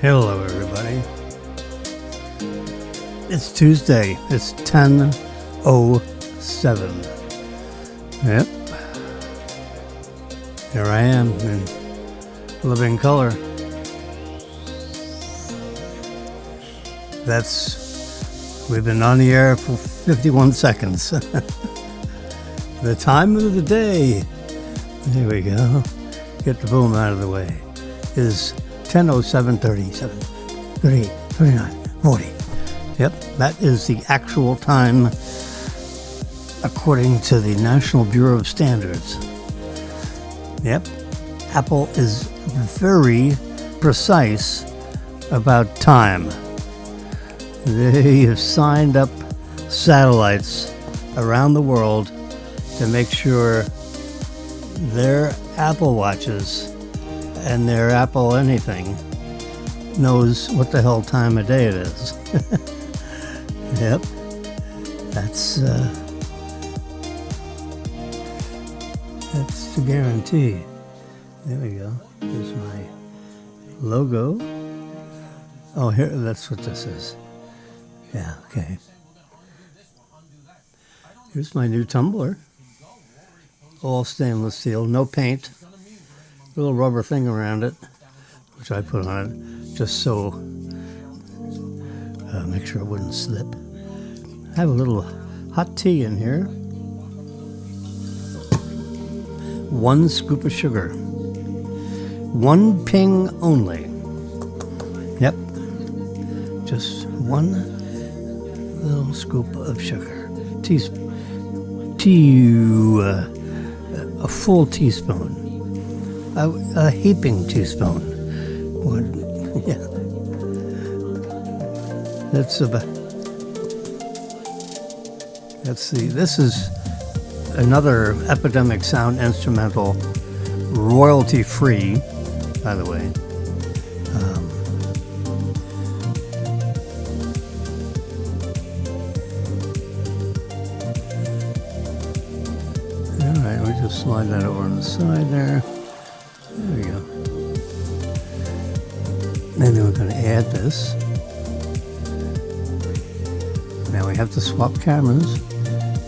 Hello, everybody. It's Tuesday. It's 10:07. Yep. Here I am in living color. We've been on the air for 51 seconds. The time of the day, there we go, get the boom out of the way, is 10:07, 37, 38, 39, 40. Yep, that is the actual time according to the National Bureau of Standards. Yep, Apple is very precise about time. They have signed up satellites around the world to make sure their Apple Watches and their Apple anything knows what the hell time of day it is. Yep, that's the guarantee. There we go. Here's my logo. Oh, here, that's what this is. Yeah, okay. Here's my new tumbler. All stainless steel, no paint. Little rubber thing around it, which I put on it just so make sure it wouldn't slip. I have a little hot tea in here. 1 scoop of sugar. 1 ping only. Yep. Just 1 little scoop of sugar. A full teaspoon. A heaping teaspoon. Yeah. This is another Epidemic Sound instrumental, royalty free, by the way. All right, we just slide that over on the side there. There we go. And then we're going to add this. Now we have to swap cameras.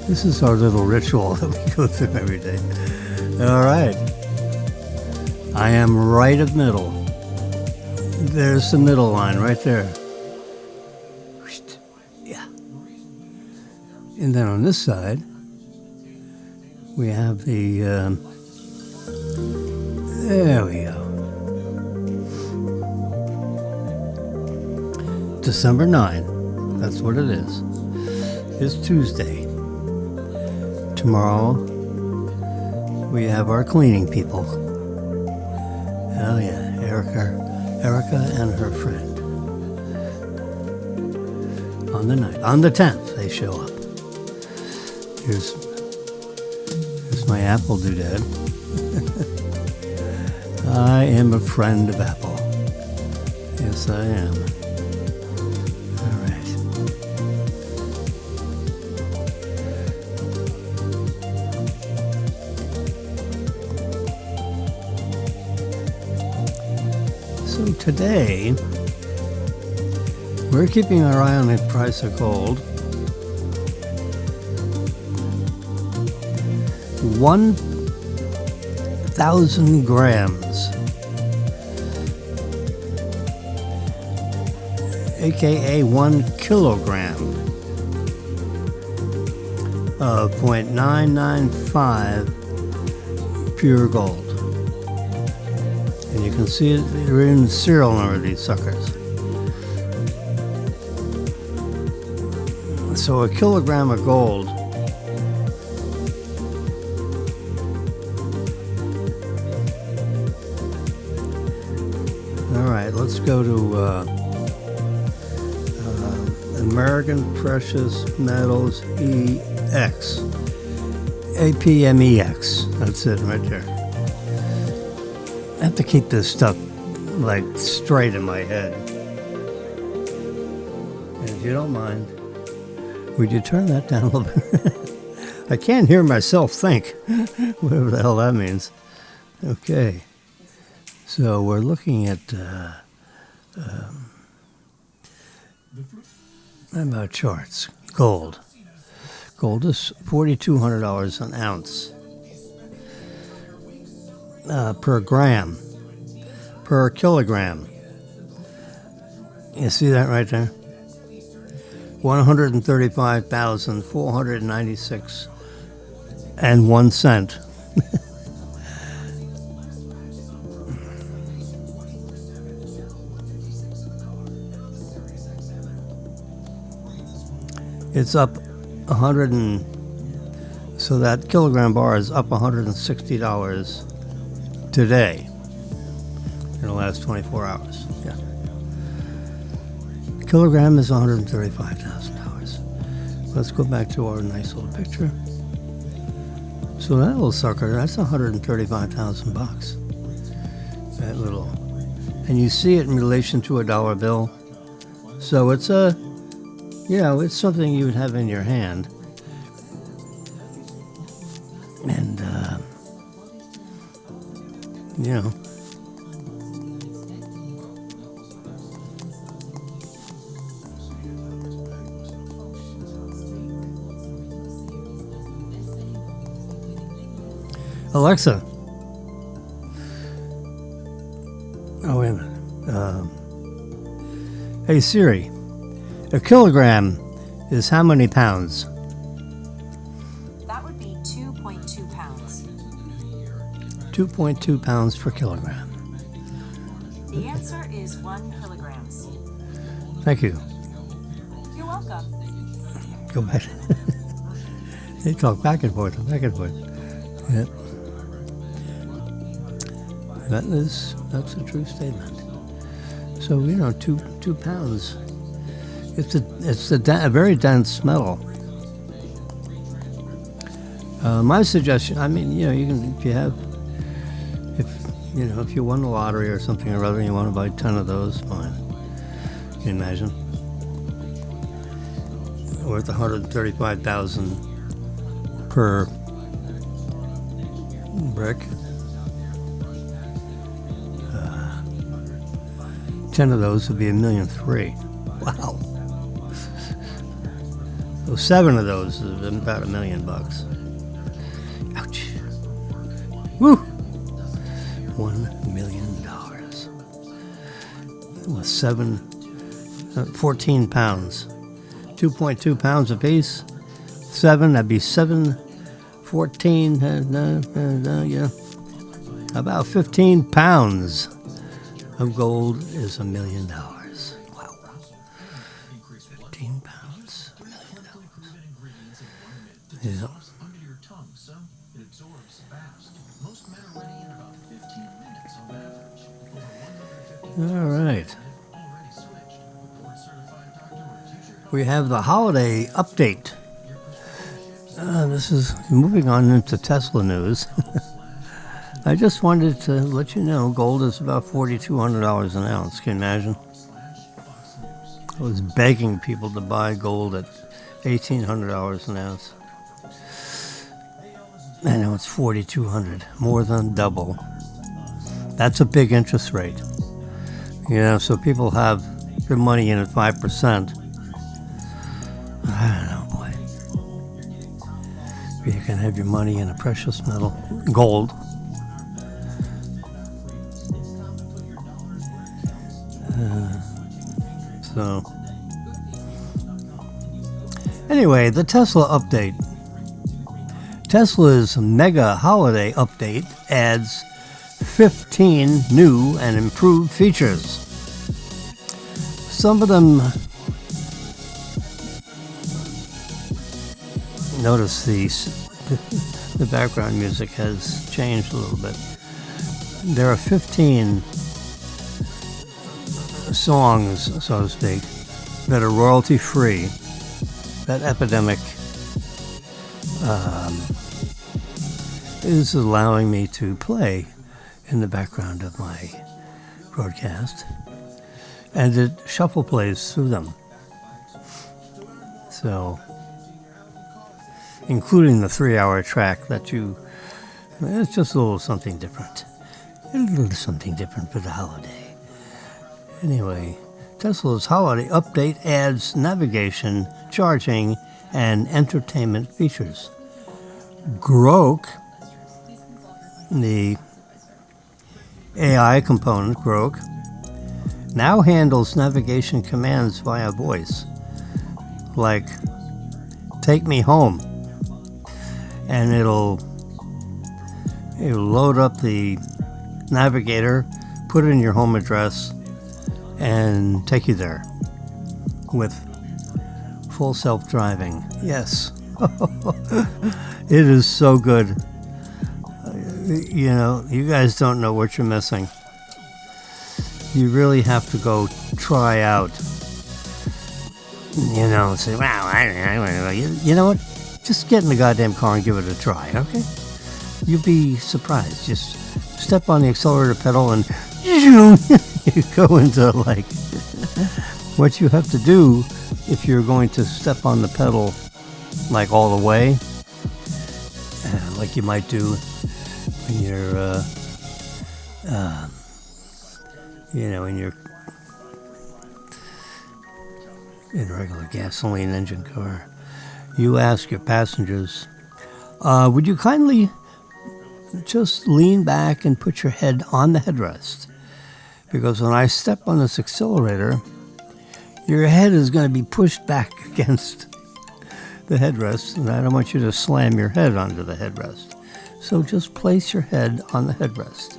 This is our little ritual that we go through every day. All right. I am right of middle. There's the middle line right there. Yeah. And then on this side, we have the... there we go. December 9. That's what it is. It's Tuesday. Tomorrow, we have our cleaning people. Oh yeah, Erica and her friend. On the 10th, they show up. Here's my Apple doodad. I am a friend of Apple. Yes, I am. All right. So today, we're keeping our eye on the price of gold. 1,000 grams, aka 1 kilogram of 0.995 pure gold. And you can see it, they're in the serial number of these suckers. So a kilogram of gold let's go to American Precious Metals EX. APMEX. That's it right there. I have to keep this stuff like straight in my head. And if you don't mind, would you turn that down a little bit? I can't hear myself think, whatever the hell that means. Okay, so we're looking at about charts. Gold. Gold is $4,200 an ounce per gram, per kilogram. You see that right there? 135,496 and 1 cent. It's up 100 and so that kilogram bar is up $160 today in the last 24 hours. Yeah. Kilogram is $135,000. Let's go back to our nice little picture. So that little sucker, that's $135,000. That little, and you see it in relation to a dollar bill. So it's it's something you would have in your hand. And, Alexa. Oh, wait a minute. Hey, Siri. A kilogram is how many pounds? That would be 2.2 pounds. 2.2 pounds per kilogram. The answer is 1 kilogram. Thank you. You're welcome. Go back. They talk back and forth. Yep. That's a true statement. So, 2 pounds. It's a very dense metal. My suggestion, you can, if you won the lottery or something or other and you want to buy 10 of those, fine. Can you imagine? Worth $135,000 per brick. 10 of those would be $1.3 million. Wow. So 7 of those is about $1 million. Ouch. Woo. $1 million. With 14 pounds. 2.2 pounds apiece. 7, that'd be 7, 14, about 15 pounds of gold is $1 million. Wow. 15 pounds, $1 million. Yeah. All right. We have the holiday update. This is moving on into Tesla news. I just wanted to let you know gold is about $4,200 an ounce. Can you imagine? I was begging people to buy gold at $1,800 an ounce. I know it's $4,200, more than double. That's a big interest rate. So people have their money in at 5%. I don't know, boy. You can have your money in a precious metal, gold. Anyway, the Tesla update. Tesla's mega holiday update adds 15 new and improved features. Some of them, notice the background music has changed a little bit. There are 15 songs, so to speak, that are royalty free. That epidemic is allowing me to play in the background of my broadcast, and it shuffle plays through them. So, including the 3-hour track it's just a little something different. A little something different for the holiday. Anyway, Tesla's holiday update adds navigation, charging, and entertainment features. Grok, the AI component, Grok, now handles navigation commands via voice, like "Take me home," and it'll load up the navigator, put in your home address, and take you there with full self-driving. Yes. It is so good. You guys don't know what you're missing. You really have to go try out. Say, wow, I you know what? Just get in the goddamn car and give it a try, okay? You'll be surprised. Just step on the accelerator pedal and you go into what you have to do if you're going to step on the pedal all the way, like you might do when you're in a regular gasoline engine car. You ask your passengers, would you kindly just lean back and put your head on the headrest? Because when I step on this accelerator, your head is going to be pushed back against the headrest, and I don't want you to slam your head onto the headrest. So just place your head on the headrest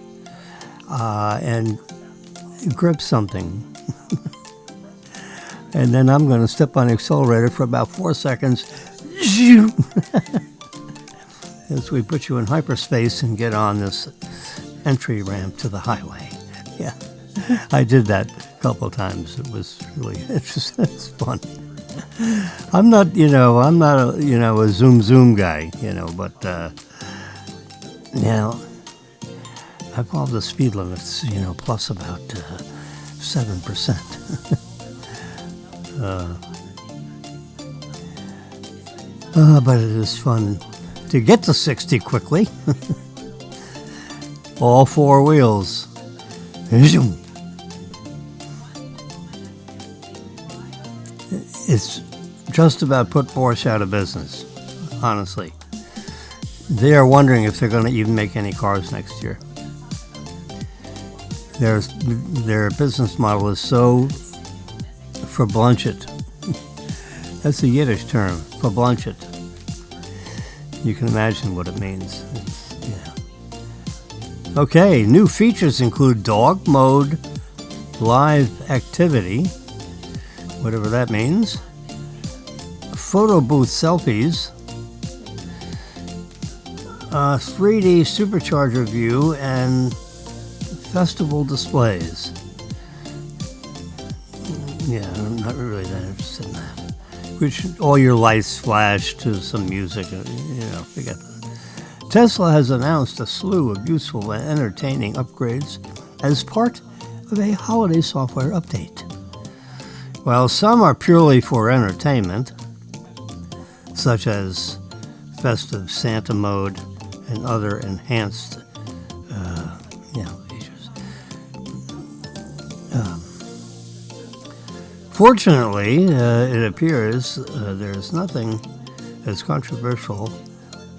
and grip something. And then I'm going to step on the accelerator for about 4 seconds as we put you in hyperspace and get on this entry ramp to the highway. Yeah, I did that a couple of times. It was really interesting. It's fun. I'm not a zoom guy, but I follow the speed limits, plus about 7%. But it is fun to get to 60 quickly. All 4 wheels. It's just about put Porsche out of business, honestly. They are wondering if they're going to even make any cars next year. Their business model is so verblunchet. That's a Yiddish term, verblunchet. You can imagine what it means. Okay, new features include dog mode, live activity, whatever that means, photo booth selfies, 3D supercharger view, and festival displays. Yeah, I'm not really that interested in that. Which all your lights flash to some music, forget that. Tesla has announced a slew of useful and entertaining upgrades as part of a holiday software update. While some are purely for entertainment, such as festive Santa mode and other enhanced features. Fortunately, it appears there's nothing as controversial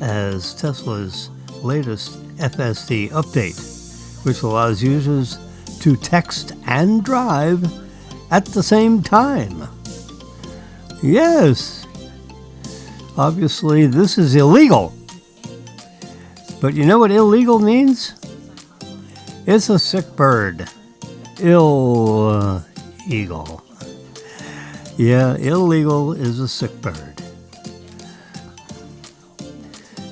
as Tesla's latest FSD update, which allows users to text and drive at the same time. Yes, obviously this is illegal. But you know what illegal means? It's a sick bird. Illegal. Yeah, illegal is a sick bird.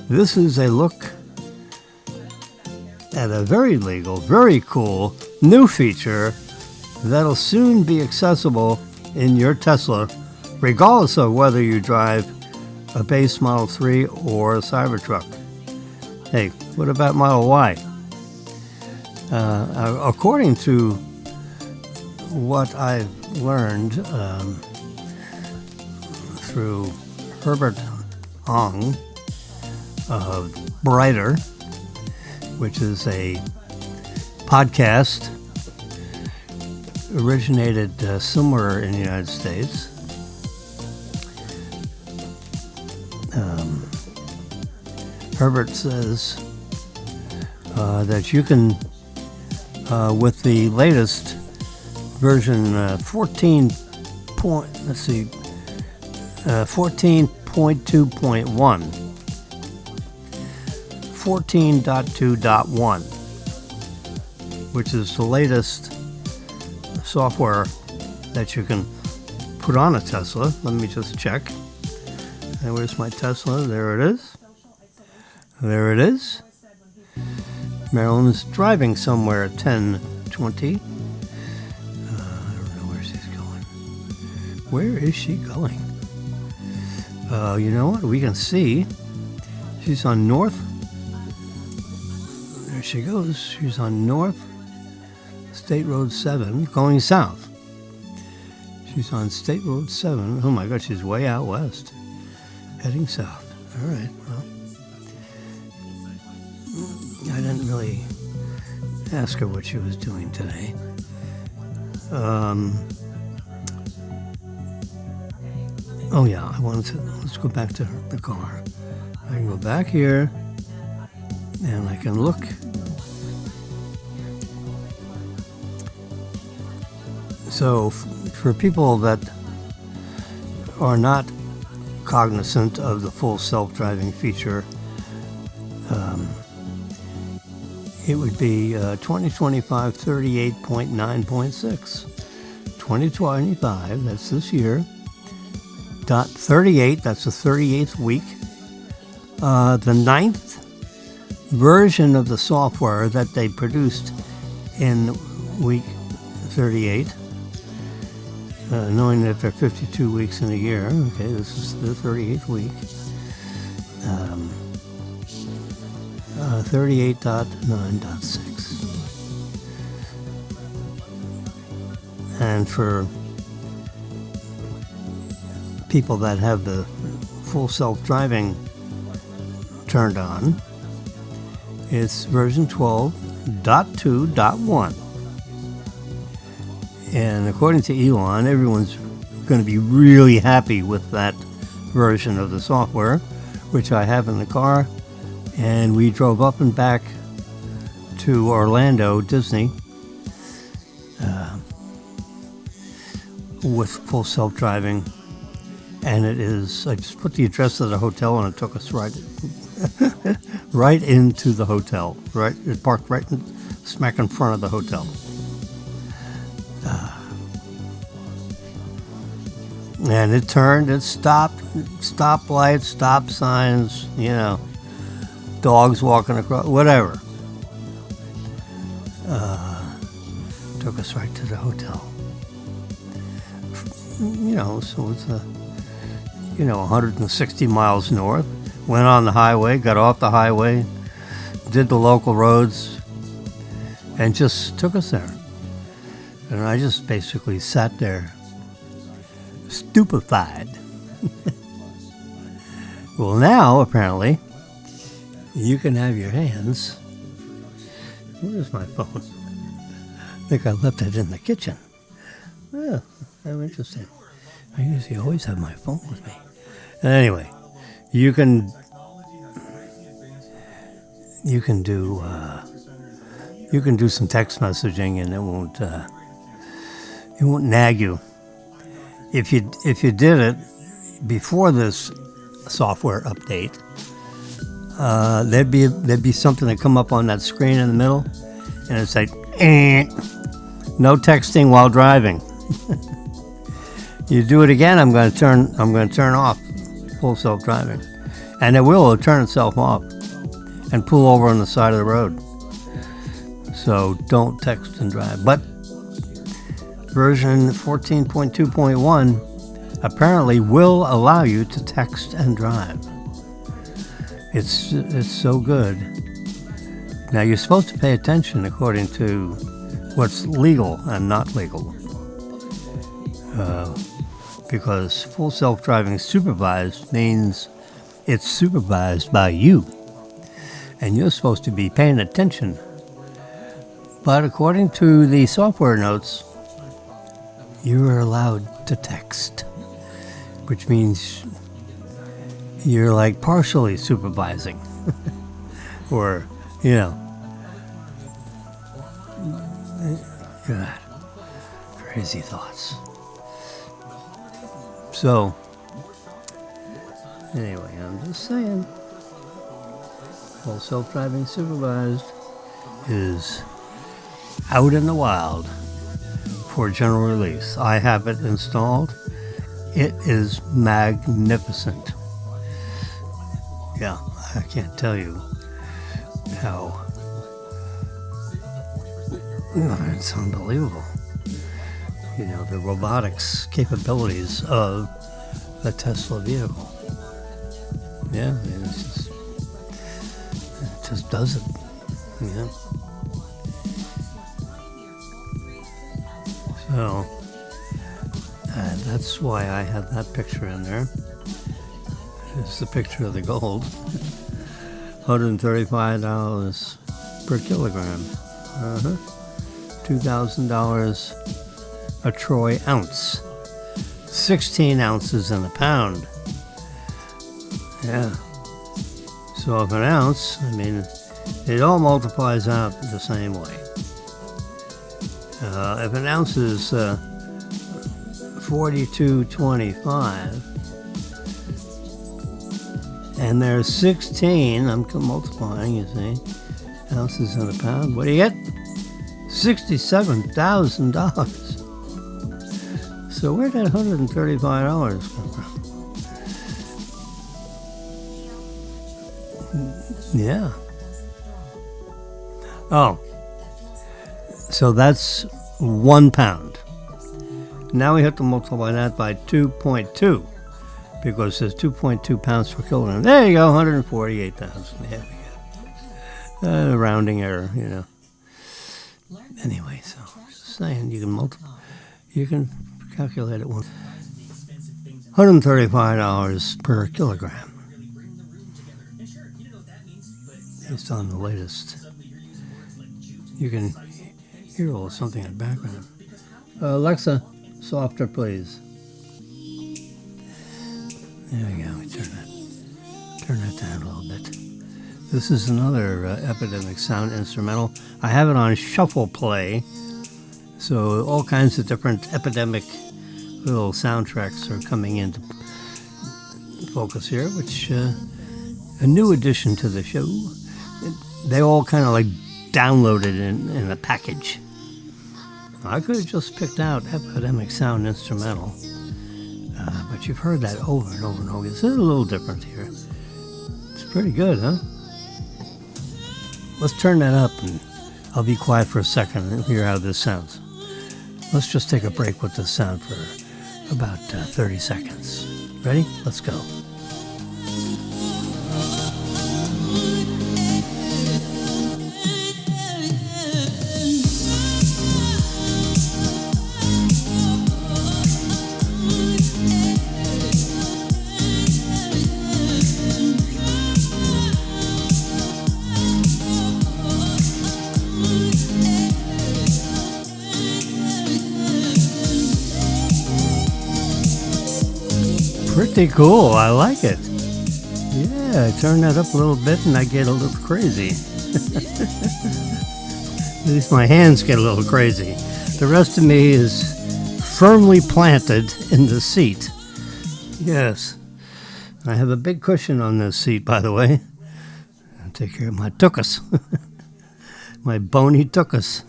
This is a look at a very legal, very cool new feature that'll soon be accessible in your Tesla, regardless of whether you drive a base Model 3 or a Cybertruck. Hey, what about Model Y? According to what I've learned through Herbert Ong of Brighter, which is a podcast originated somewhere in the United States. Herbert says that you can, with the latest version 14.2.1, 14.2.1, which is the latest software that you can put on a Tesla. Let me just check. And where's my Tesla? There it is. There it is. Marilyn's driving somewhere at 10:20. I don't know where she's going. Where is she going? You know what? We can see. She's on North. There she goes. She's on North State Road 7, going south. She's on State Road 7. Oh my God, she's way out west, heading south. All right, well, I didn't really ask her what she was doing today. Oh yeah, let's go back to the car. I can go back here, and I can look. So for people that are not cognizant of the full self-driving feature, it would be 2025 38.9.6. 2025, that's this year, dot 38, that's the 38th week. The 9th version of the software that they produced in week 38, knowing that there are 52 weeks in a year. Okay, this is the 38th week. 38.9.6. And for people that have the full self-driving turned on, it's version 12.2.1. And according to Elon, everyone's going to be really happy with that version of the software, which I have in the car. And we drove up and back to Orlando, Disney, with full self-driving. And it is, I just put the address of the hotel and it took us right into the hotel. Right, it parked right smack in front of the hotel. And it turned, it stopped, stoplights, stop signs, dogs walking across, whatever. Took us right to the hotel. So it's 160 miles north. Went on the highway, got off the highway, did the local roads, and just took us there. And I just basically sat there, stupefied. Well, now, apparently, you can have your hands. Where's my phone? I think I left it in the kitchen. Oh, how interesting. I usually always have my phone with me. Anyway, you can do some text messaging, and it won't nag you. If you did it before this software update, there'd be something that come up on that screen in the middle, and it's like, no texting while driving. You do it again, I'm going to turn off full self-driving, and it'll turn itself off and pull over on the side of the road. So don't text and drive. But version 14.2.1 apparently will allow you to text and drive. It's so good. Now you're supposed to pay attention according to what's legal and not legal. because full self-driving supervised means it's supervised by you, and you're supposed to be paying attention. But according to the software notes, you are allowed to text, which means you're like partially supervising. Or, God, crazy thoughts. So, anyway, I'm just saying, full self-driving supervised is out in the wild for general release. I have it installed. It is magnificent. Yeah, I can't tell you how. It's unbelievable. The robotics capabilities of a Tesla vehicle. Yeah, it just does it. Yeah. So, that's why I have that picture in there. It's the picture of the gold. $135 per kilogram. $2,000 a troy ounce. 16 ounces in a pound. Yeah. So if an ounce, it all multiplies out the same way. If an ounce is 42.25, and there's 16, I'm multiplying, you see, ounces in a pound. What do you get? $67,000. So where'd that $135 come from? Yeah. Oh. So that's 1 pound. Now we have to multiply that by 2.2 because there's 2.2 pounds per kilogram. There you go, 148,000. There we go. Rounding error, Anyway, so just saying, you can calculate it. $135 per kilogram. Based on the latest. You can hear a little something in the background. Alexa, softer, please. There we go. We turn that down a little bit. This is another Epidemic Sound instrumental. I have it on shuffle play, so all kinds of different Epidemic little soundtracks are coming into focus here, which a new addition to the show. They all kind of like downloaded in a package. I could have just picked out Epidemic Sound instrumental, but you've heard that over and over and over. It's a little different here. It's pretty good, huh? Let's turn that up, and I'll be quiet for a second and hear how this sounds. Let's just take a break with this sound for about 30 seconds. Ready? Let's go. Pretty cool. I like it. Yeah, I turn that up a little bit and I get a little crazy. At least my hands get a little crazy. The rest of me is firmly planted in the seat. Yes. I have a big cushion on this seat, by the way. I'll take care of my tuchus. My bony tuchus.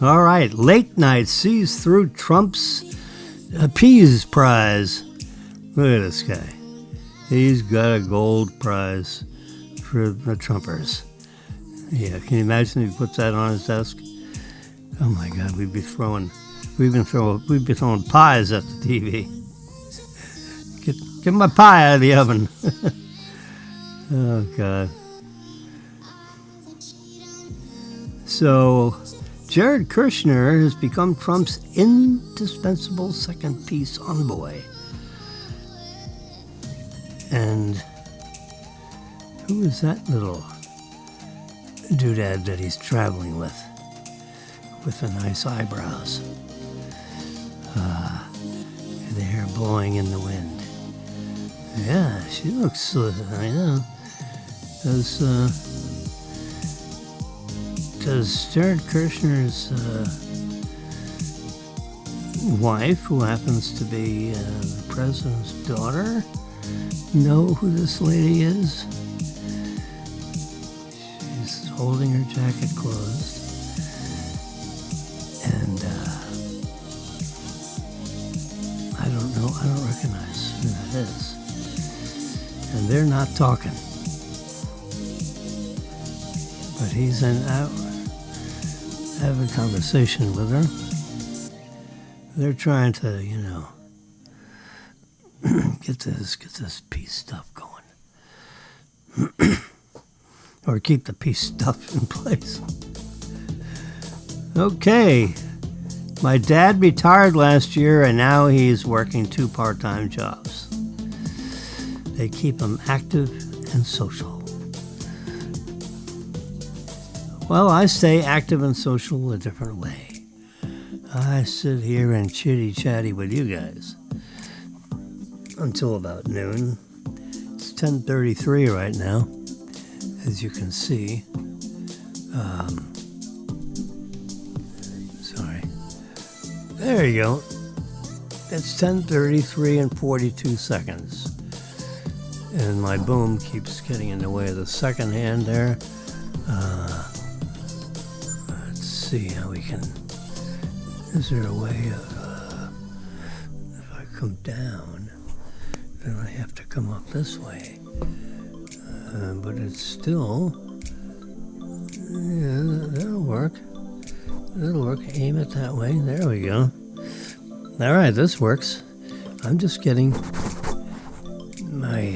All right. Late Night sees through Trump's Peas Prize. Look at this guy. He's got a gold prize for the Trumpers. Yeah, can you imagine if he puts that on his desk? Oh my God, we'd be throwing pies at the TV. Get my pie out of the oven. Oh God. So, Jared Kushner has become Trump's indispensable second peace envoy. And who is that little doodad that he's traveling with the nice eyebrows? And the hair blowing in the wind. Yeah, she looks, I know. Does Jared Kushner's wife, who happens to be the president's daughter, know who this lady is? She's holding her jacket closed. And I don't know, I don't recognize who that is. And they're not talking. But he's having a conversation with her. They're trying to, get this peace stuff going. Or keep the peace stuff in place. Okay. My dad retired last year and now he's working 2 part-time jobs. They keep him active and social. Well, I stay active and social a different way. I sit here and chitty-chatty with you guys until about noon. It's 10:33 right now, as you can see. Sorry. There you go. It's 10:33 and 42 seconds. And my boom keeps getting in the way of the second hand there. See how we can. Is there a way of if I come down, then I have to come up this way? But it's still, yeah, that'll work. That'll work. Aim it that way. There we go. All right, this works. I'm just getting my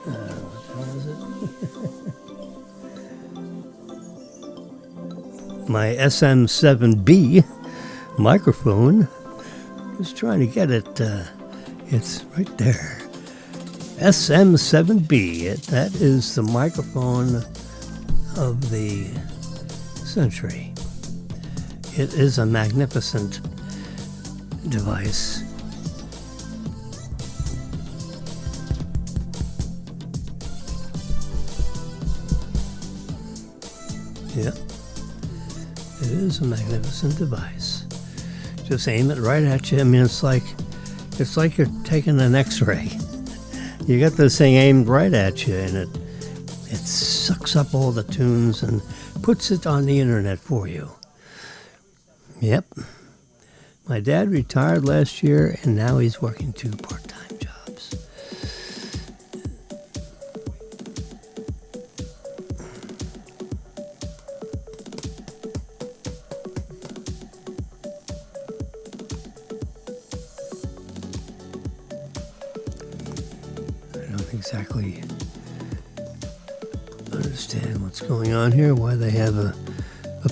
what the hell is it? My SM7B microphone. Just trying to get it. It's right there. SM7B. That is the microphone of the century. It is a magnificent device. Yeah. It is a magnificent device. Just aim it right at you. I mean, it's like you're taking an X-ray. You got this thing aimed right at you, and it sucks up all the tunes and puts it on the internet for you. Yep. My dad retired last year, and now he's working 2 part-time jobs. I don't exactly understand what's going on here, why they have a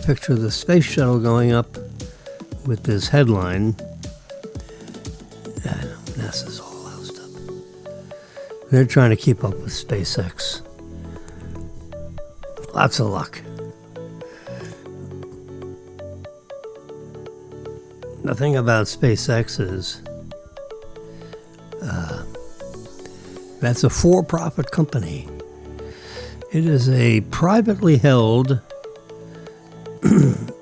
picture of the space shuttle going up with this headline. I know, NASA's all housed up. They're trying to keep up with SpaceX. Lots of luck. The thing about SpaceX is that's a for-profit company. It is a privately held,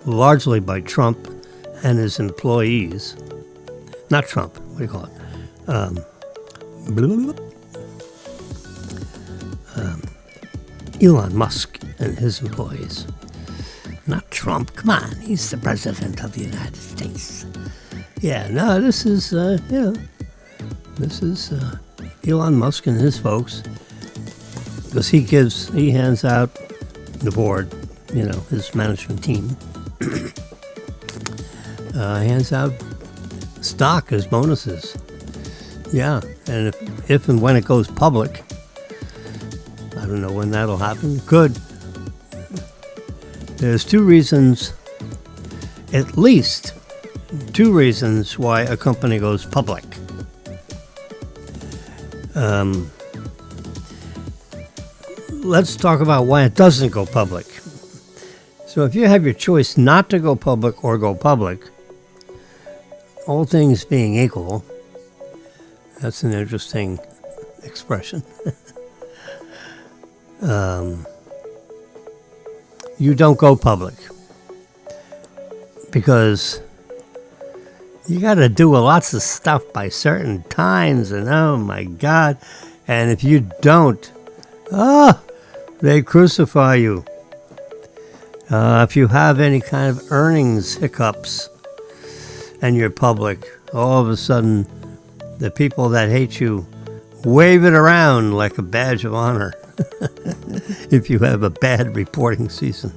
largely by Trump and his employees. Not Trump, what do you call it? Elon Musk and his employees. Not Trump, come on, he's the president of the United States. Yeah, no, this is, this is Elon Musk and his folks. Because he hands out the board, his management team. Hands out stock as bonuses. Yeah, and if and when it goes public, I don't know when that'll happen. Could There's two reasons, at least two reasons why a company goes public. Let's talk about why it doesn't go public. So if you have your choice not to go public or go public, all things being equal, that's an interesting expression. You don't go public because you got to do lots of stuff by certain times, and oh my God, and if you don't, they crucify you. If you have any kind of earnings hiccups and you're public, all of a sudden the people that hate you wave it around like a badge of honor if you have a bad reporting season.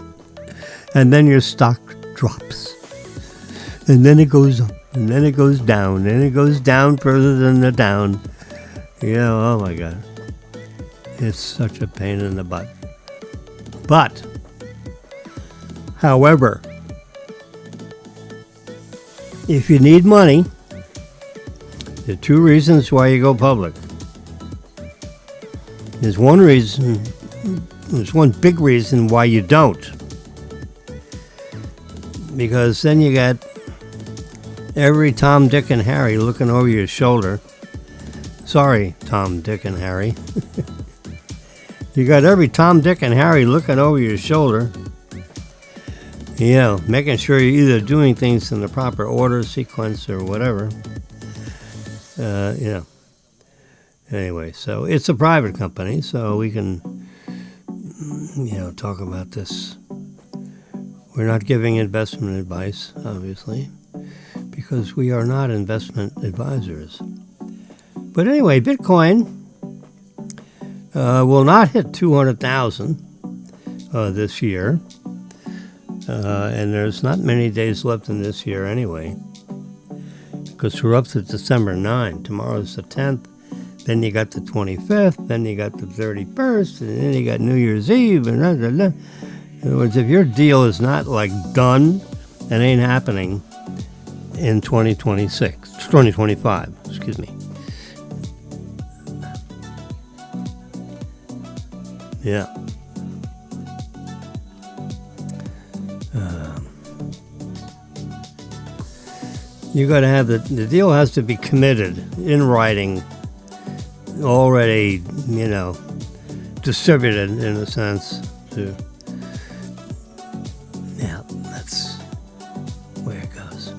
And then your stock drops. And then it goes up. And then it goes down. And it goes down further than the down. Yeah, oh my God. It's such a pain in the butt. But, however, if you need money, there are two reasons why you go public. There's one big reason why you don't. Because then you got every Tom, Dick, and Harry looking over your shoulder. Sorry, Tom, Dick, and Harry. You got every Tom, Dick, and Harry looking over your shoulder. You know, making sure you're either doing things in the proper order, sequence, or whatever. Anyway, so it's a private company, so we can, talk about this. We're not giving investment advice, obviously, because we are not investment advisors. But anyway, Bitcoin will not hit 200,000 this year. And there's not many days left in this year anyway, because we're up to December 9. Tomorrow's the 10th. Then you got the 25th. Then you got the 31st. And then you got New Year's Eve. And blah, blah, blah. In other words, if your deal is not like done, it ain't happening in 2025. Excuse me. Yeah. You got to have the deal has to be committed in writing, already, distributed in a sense. Yeah, that's where it goes.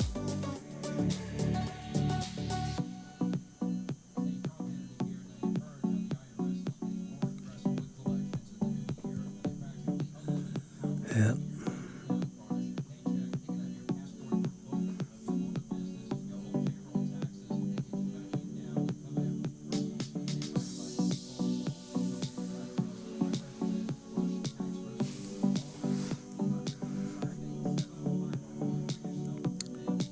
Yeah.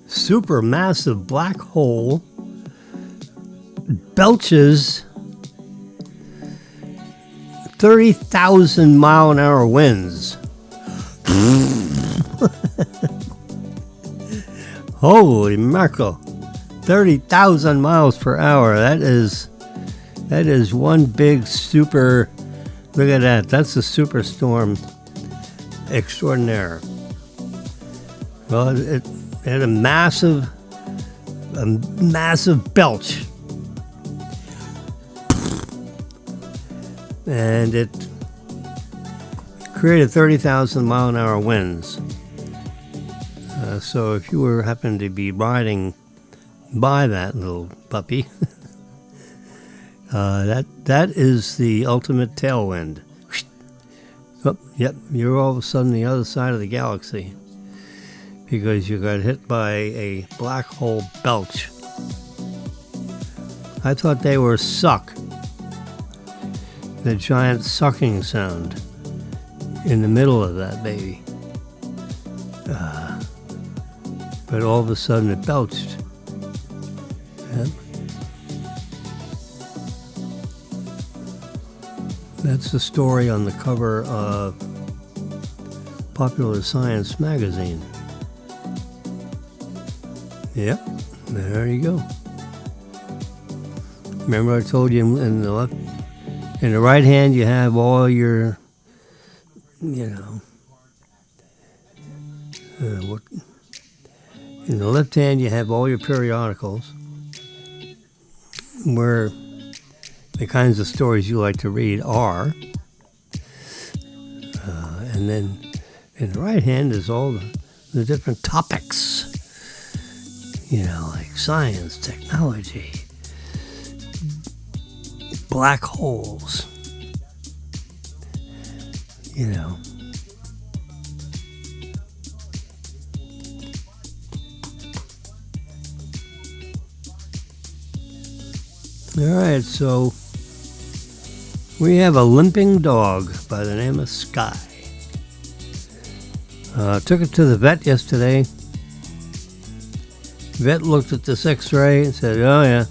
Supermassive black hole belches 30,000 mile an hour winds. Holy mackerel. 30,000 miles per hour. That is one big super. Look at that. That's a superstorm extraordinaire. Well, it had a massive belch, and it created 30,000 mile an hour winds. So if you happened to be riding by that little puppy, that is the ultimate tailwind. Oh, yep, you're all of a sudden the other side of the galaxy, because you got hit by a black hole belch. I thought they were suck. The giant sucking sound in the middle of that baby. But all of a sudden it belched. Yep. That's the story on the cover of popular science magazine. Yep, there you go. Remember I told you in the right hand you have all your, in the left hand you have all your periodicals, where the kinds of stories you like to read are. And then in the right hand is all the different topics, like science, technology, black holes, All right, so we have a limping dog by the name of Sky. Took it to the vet yesterday. Vet looked at this x-ray and said, oh yeah,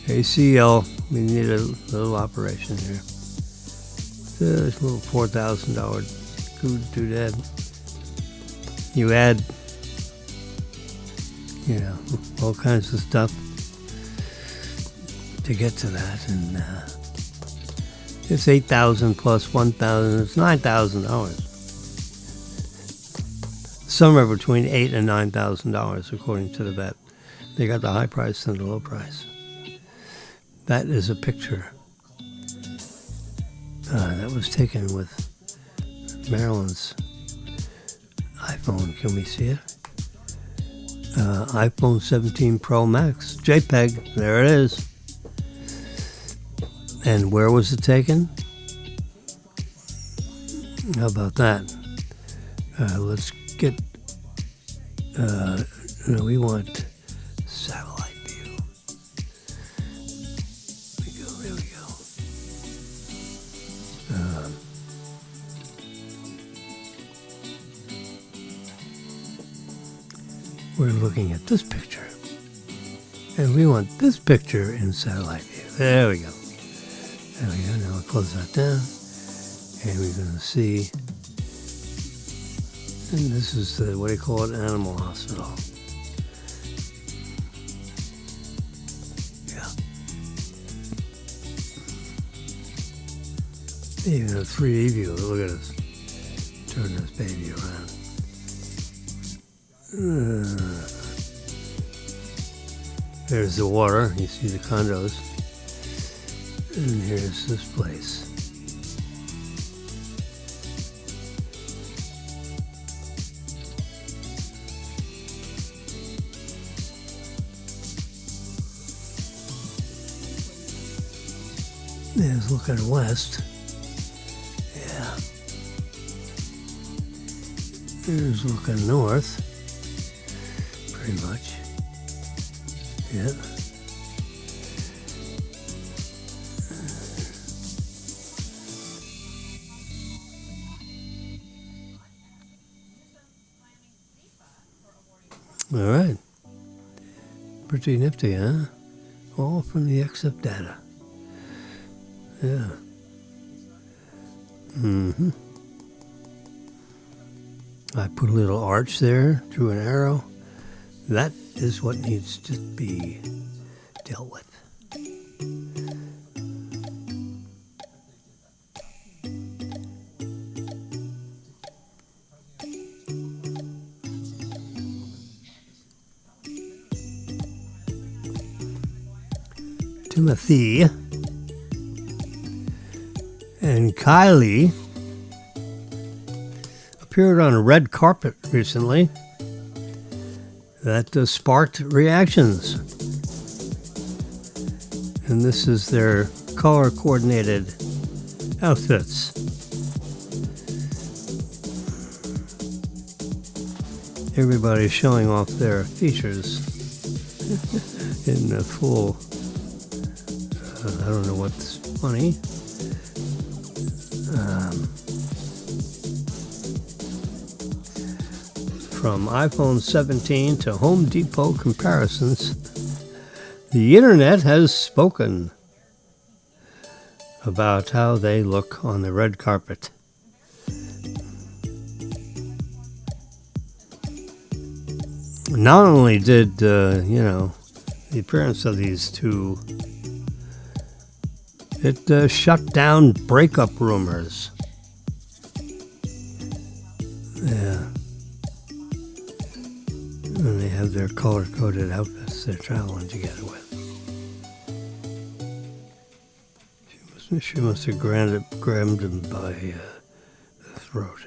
ACL, we need a little operation here. So it's a little $4,000 doodad. You add, all kinds of stuff to get to that, and it's $8,000 plus $1,000. It's $9,000. Somewhere between $8,000 and $9,000, according to the vet. They got the high price and the low price. That is a picture that was taken with Marilyn's iPhone. Can we see it? iPhone 17 Pro Max. JPEG. There it is. And where was it taken? How about that? Let's get, we want satellite view. There we go. We're looking at this picture. And we want this picture in satellite view. There we go. There we go. Now I'll close that down. And we're going to see. And this is the, what do you call it? Animal hospital. Yeah. Even a 3D view. Look at us. Turn this baby around. There's the water. You see the condos. And here's this place. There's looking west. Yeah. Here's looking north. Pretty much. Yeah. All right. Pretty nifty, huh? All from the XF data. Yeah. Mm-hmm. I put a little arch there, drew an arrow. That is what needs to be dealt with. Timothy and Kylie appeared on a red carpet recently that sparked reactions. And this is their color-coordinated outfits. Everybody's showing off their features in the full. I don't know what's funny. From iPhone 17 to Home Depot comparisons, the internet has spoken about how they look on the red carpet. Not only did, the appearance of these two, it shut down breakup rumors. Yeah. And they have their color-coded outfits they're traveling together with. She must have grabbed him by the throat.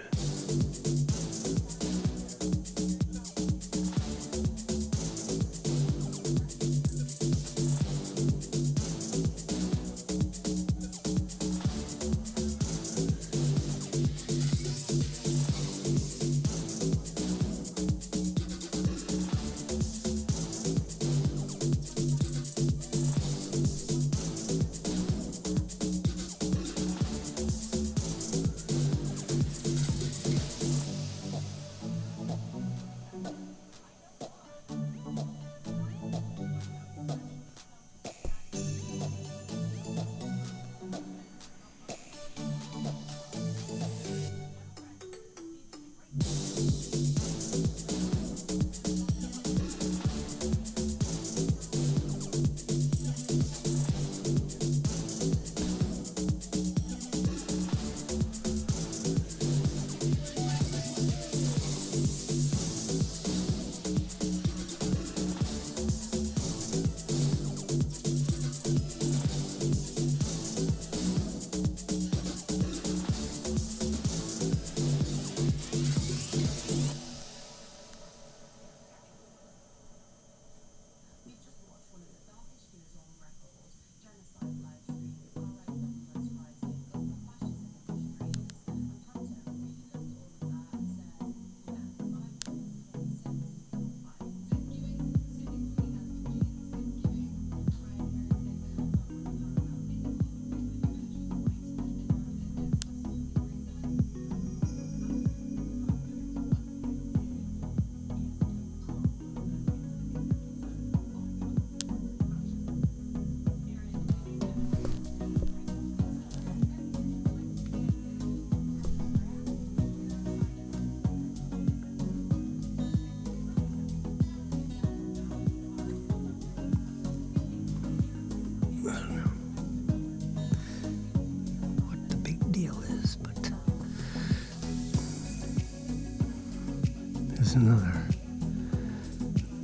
Another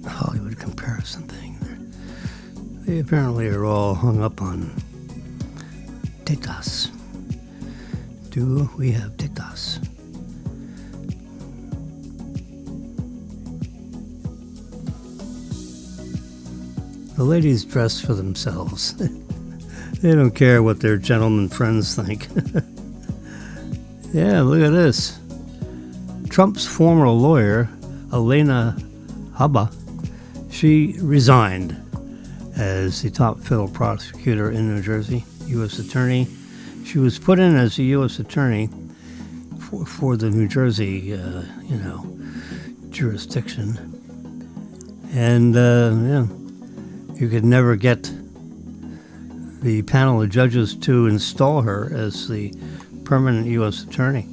Hollywood comparison thing. They apparently are all hung up on tetas. Do we have tetas? The ladies dress for themselves. They don't care what their gentlemen friends think. Yeah, look at this. Trump's former lawyer, Elena Haba, she resigned as the top federal prosecutor in New Jersey, U.S. attorney. She was put in as a U.S. attorney for the New Jersey, jurisdiction. And, you could never get the panel of judges to install her as the permanent U.S. attorney.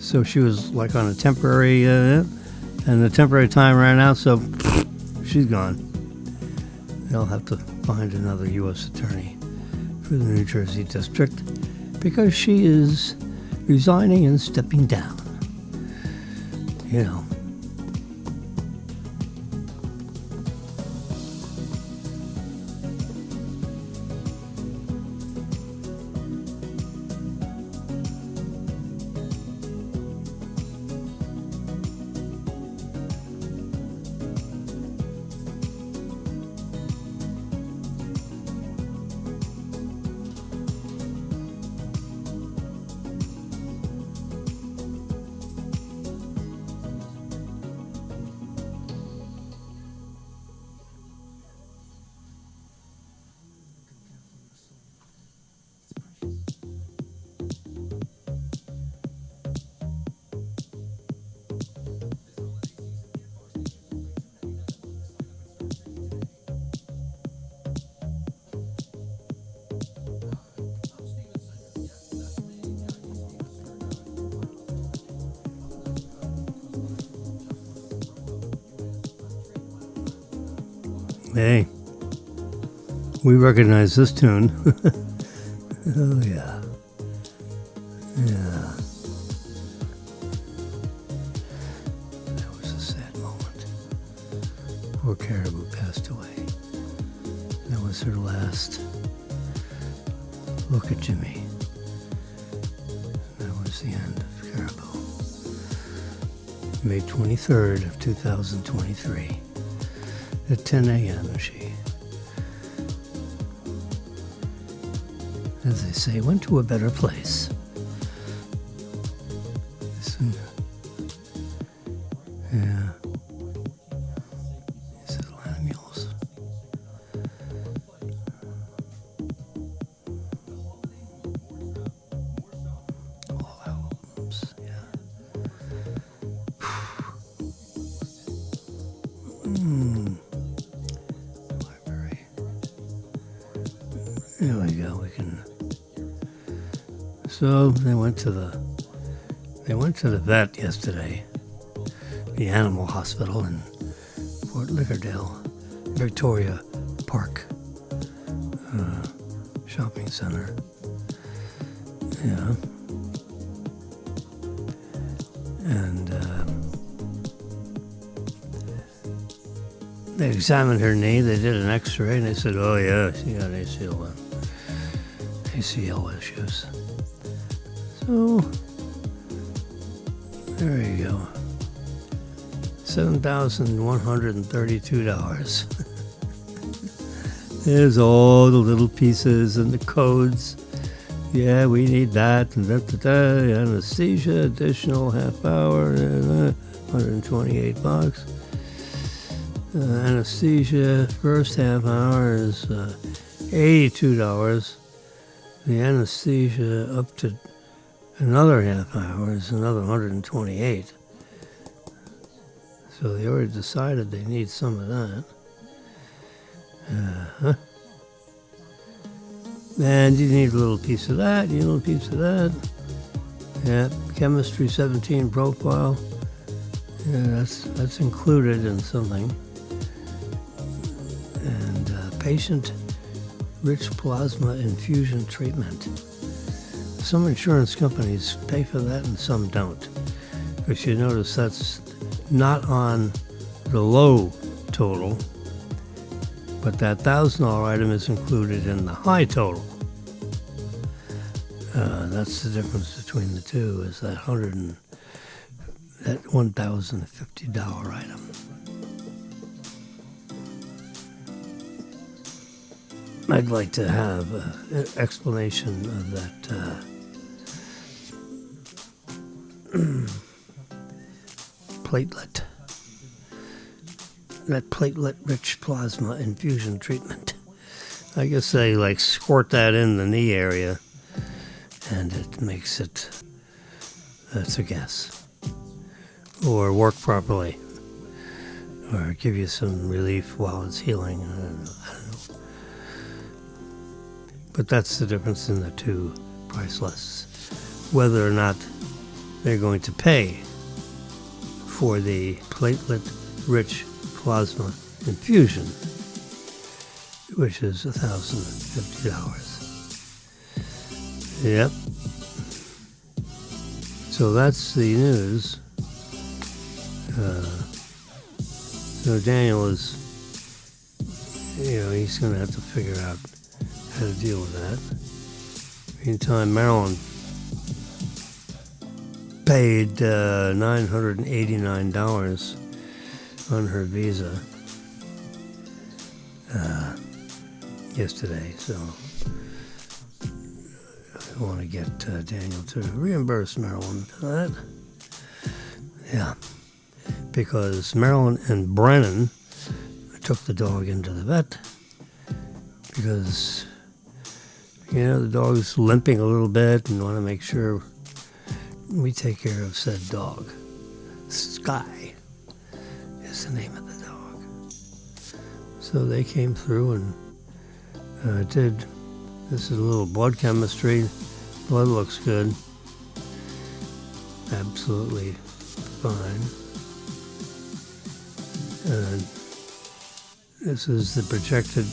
So she was like on a temporary, and the temporary time ran out, so she's gone. They'll have to find another U.S. attorney for the New Jersey district because she is resigning and stepping down. You know. Hey, we recognize this tune. Oh, yeah. Yeah. That was a sad moment. Poor Caribou passed away. That was her last look at Jimmy. That was the end of Caribou. May 23rd of 2023. At 10 a.m. she, as they say, went to a better place. Yeah. These little animals. All albums, yeah. Library. There we go. We can. So they went to the vet yesterday, the animal hospital in Fort Lauderdale, Victoria Park shopping center. Yeah. And they examined her knee. They did an X-ray, and they said, "Oh yeah, she got ACL issues." So there you go. $7,132. There's all the little pieces and the codes. Yeah, we need that and anesthesia, additional half hour, $128. Anesthesia, first half hour is $82. The anesthesia up to another half hour is another $128. So they already decided they need some of that. And you need a little piece of that, you need a little piece of that. Yeah, chemistry 17 profile. Yeah, that's included in something. And patient-rich plasma infusion treatment. Some insurance companies pay for that and some don't. Because you notice that's not on the low total, but that $1,000 item is included in the high total. That's the difference between the two, is that $1,050 item. I'd like to have an explanation of that platelet. That platelet-rich plasma infusion treatment. I guess they squirt that in the knee area, and it makes it, that's a guess, or work properly, or give you some relief while it's healing. I don't know. But that's the difference in the two price lists. Whether or not they're going to pay for the platelet-rich plasma infusion, which is $1,050. Yep. So that's the news. So Daniel is, he's going to have to figure out how to deal with that. Meantime, Marilyn paid $989 on her visa yesterday, so I want to get Daniel to reimburse Marilyn for that. Yeah, because Marilyn and Brennan took the dog into the vet because, the dog's limping a little bit and want to make sure we take care of said dog. Sky is the name of the dog. So they came through and this is a little blood chemistry. Blood looks good. Absolutely fine. This is the projected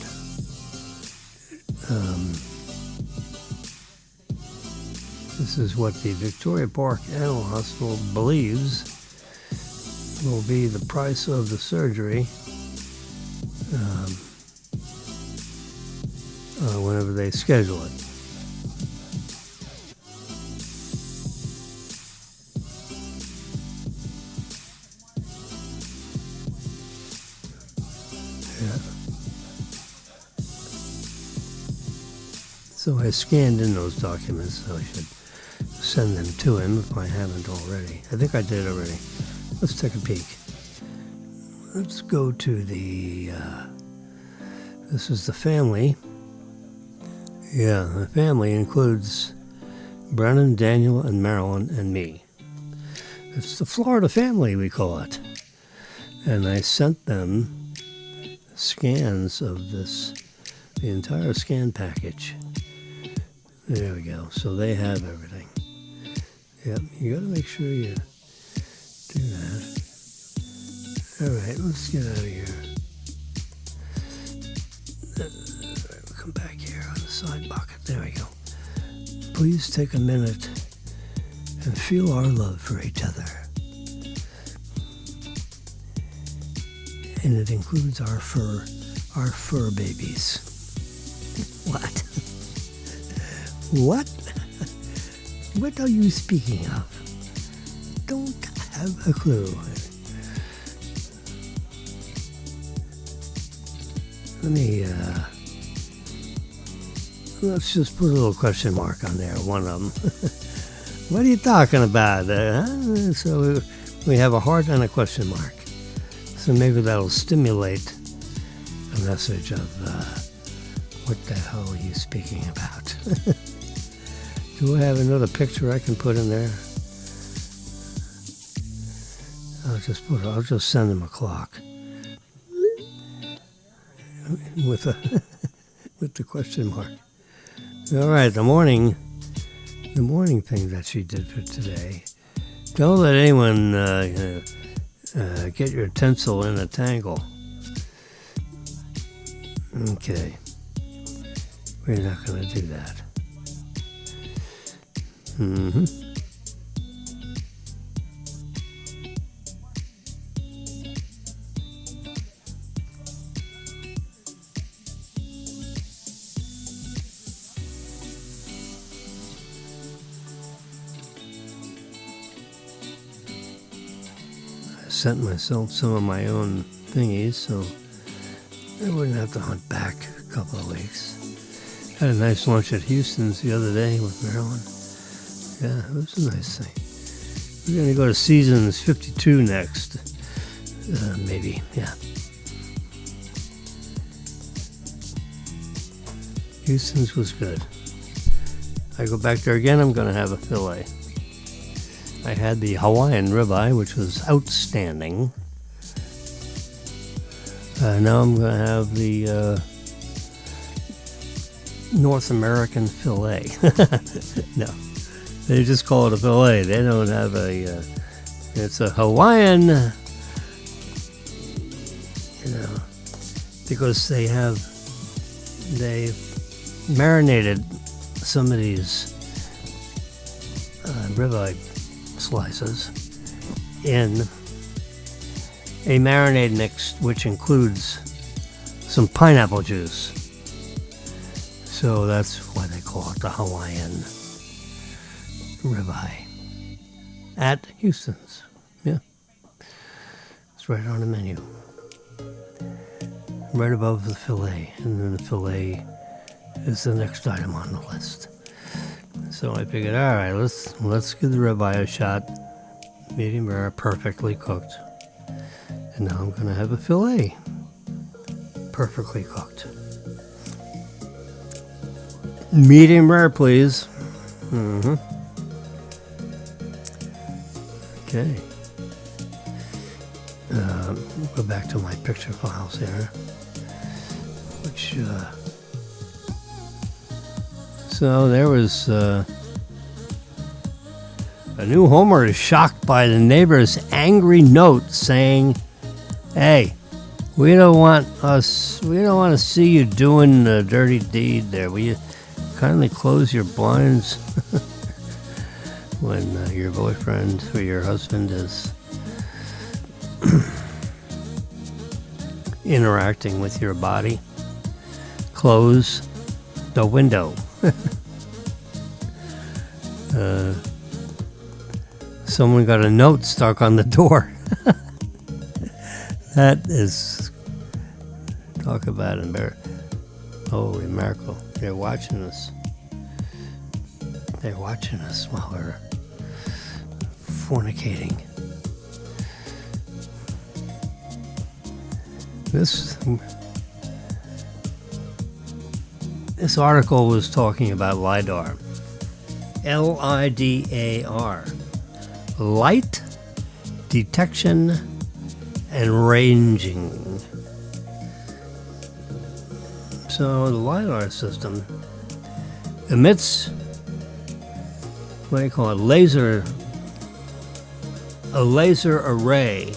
this is what the Victoria Park Animal Hospital believes will be the price of the surgery whenever they schedule it. So I scanned in those documents, so I should send them to him if I haven't already. I think I did already. Let's take a peek. Let's go to the, this is the family. Yeah, the family includes Brennan, Daniel, and Marilyn, and me. It's the Florida family, we call it. And I sent them scans of this, the entire scan package. There we go. So they have everything. Yep, you got to make sure you do that. All right, let's get out of here. Come back here on the side bucket. There we go. Please take a minute and feel our love for each other. And it includes our fur babies. What? What? What are you speaking of? Don't have a clue. Let me, let's just put a little question mark on there, one of them. What are you talking about? So we have a heart and a question mark. So maybe that'll stimulate a message of what the hell are you speaking about? Do I have another picture I can put in there? I'll just send him a clock with the question mark. All right, the morning thing that she did for today. Don't let anyone get your tinsel in a tangle. Okay, we're not going to do that. I sent myself some of my own thingies, so I wouldn't have to hunt back a couple of weeks. Had a nice lunch at Houston's the other day with Marilyn. Yeah, it was a nice thing. We're going to go to Seasons 52 next. Maybe, yeah. Houston's was good. I go back there again, I'm going to have a fillet. I had the Hawaiian ribeye, which was outstanding. Now I'm going to have the North American fillet. No, they just call it a fillet. They don't have it's a Hawaiian, because they've marinated some of these ribeye slices in a marinade mix, which includes some pineapple juice. So that's why they call it the Hawaiian ribeye at Houston's. Yeah, it's right on the menu, right above the fillet, and then the fillet is the next item on the list. So I figured, all right, let's give the ribeye a shot, medium rare, perfectly cooked. And now I'm going to have a fillet, perfectly cooked. Medium rare, please. Okay. Go back to my picture files here. Which, so there was a new homeowner is shocked by the neighbor's angry note saying, "Hey, We don't want to see you doing a dirty deed there. Will you kindly close your blinds when your boyfriend or your husband is interacting with your body? Close the window. Someone got a note stuck on the door. That is, talk about embarrassing. Holy mackerel. They're watching us. They're watching us while we're fornicating. This article was talking about LIDAR. LIDAR. Light detection and ranging. So the LIDAR system emits, what do you call it, a laser array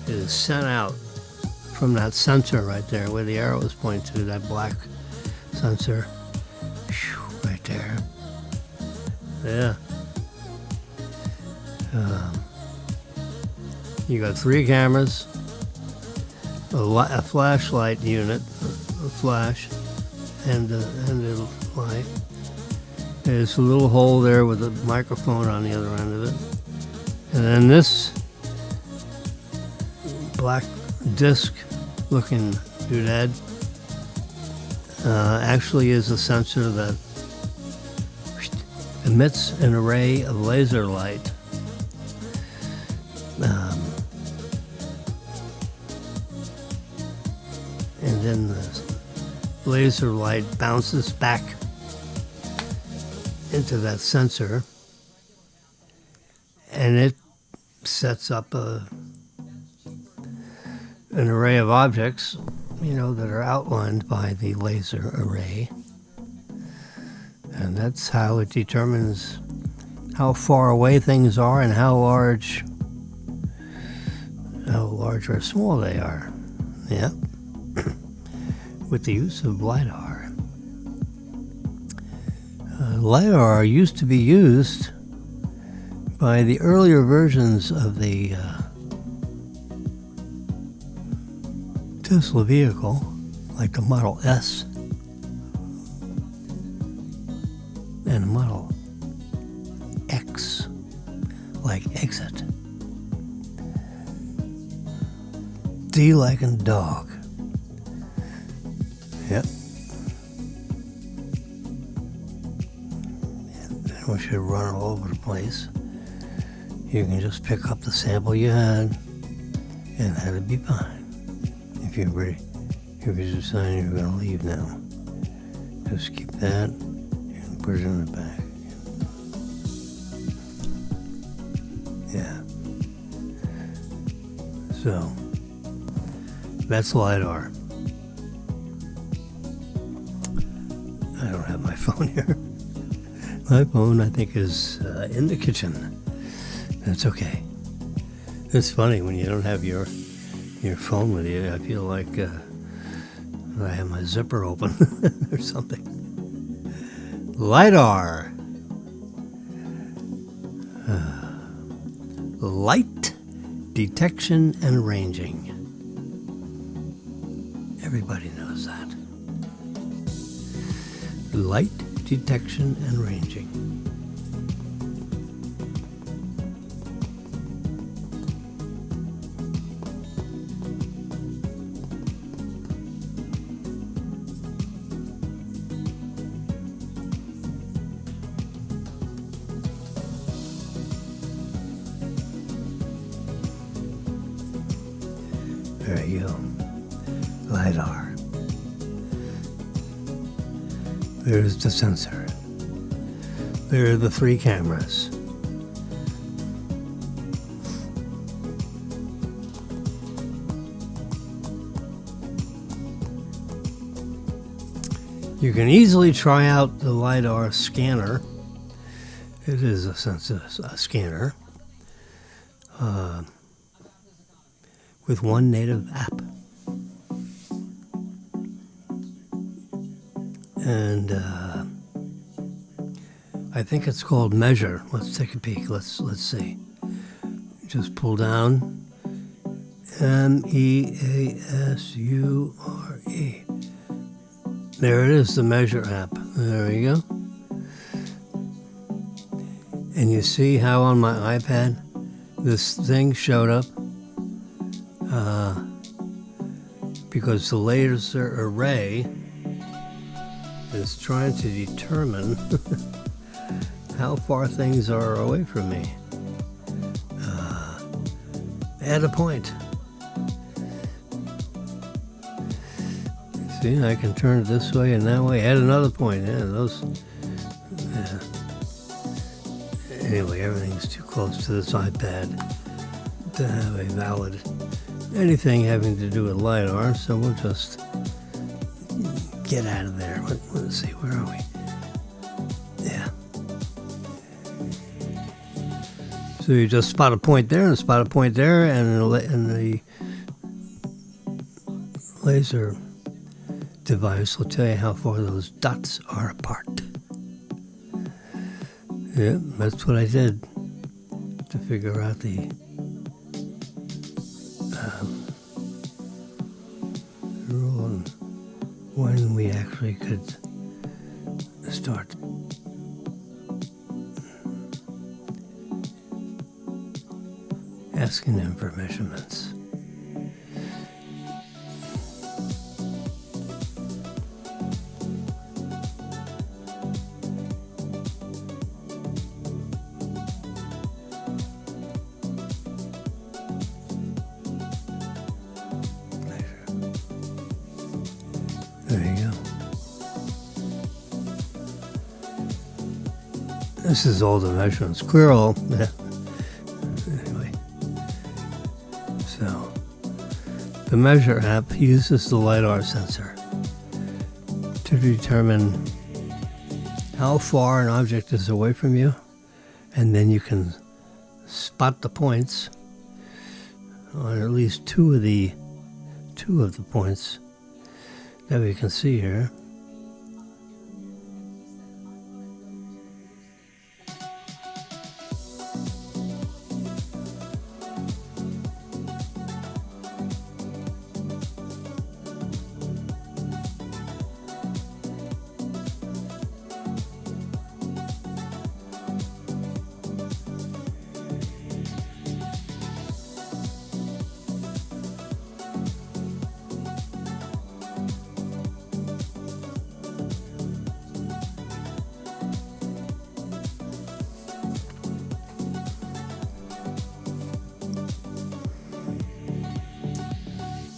is sent out from that sensor right there where the arrow is pointing to, that black sensor. Right there. Yeah. You got 3 cameras, a flashlight unit, a flash, and a light. There's a little hole there with a microphone on the other end of it. And then this black disc-looking doodad actually is a sensor that emits an array of laser light. And then the laser light bounces back into that sensor, and it sets up an array of objects, that are outlined by the laser array. And that's how it determines how far away things are and how large or small they are. Yeah. With the use of LIDAR. LIDAR used to be used by the earlier versions of the Tesla vehicle, like the Model S and the Model X, like exit. D like in dog. Yep. And we should run all over the place. You can just pick up the sample you had, and that'd be fine. If you're ready, if you decide you're going to leave now, just keep that and put it in the bag. Yeah. So, that's LIDAR. I don't have my phone here. My phone, I think, is in the kitchen. That's okay. It's funny when you don't have your phone with you. I feel like I have my zipper open or something. LIDAR. Light detection and ranging. Everybody knows that. Light detection and ranging. There you go. LIDAR. There's the sensor. There are the 3 cameras. You can easily try out the LIDAR scanner. It is a scanner. with one native app. And I think it's called Measure. Let's take a peek. Let's see. Just pull down MEASURE. There it is, the Measure app. There we go. And you see how on my iPad this thing showed up? Because the laser array is trying to determine how far things are away from me. Add a point. See, I can turn it this way and that way. Add another point. Yeah, those. Yeah. Anyway, everything's too close to this iPad to have a valid anything having to do with LiDAR, so we'll just get out of there. Let's see, where are we? Yeah. So you just spot a point there and spot a point there, and the laser device will tell you how far those dots are apart. Yeah, that's what I did to figure out the rule and when we actually could start asking them for measurements. There you go. This is all the measurements. Clear all. Yeah. Anyway. So, the Measure app uses the LiDAR sensor to determine how far an object is away from you, and then you can spot the points on at least two of the points that we can see here.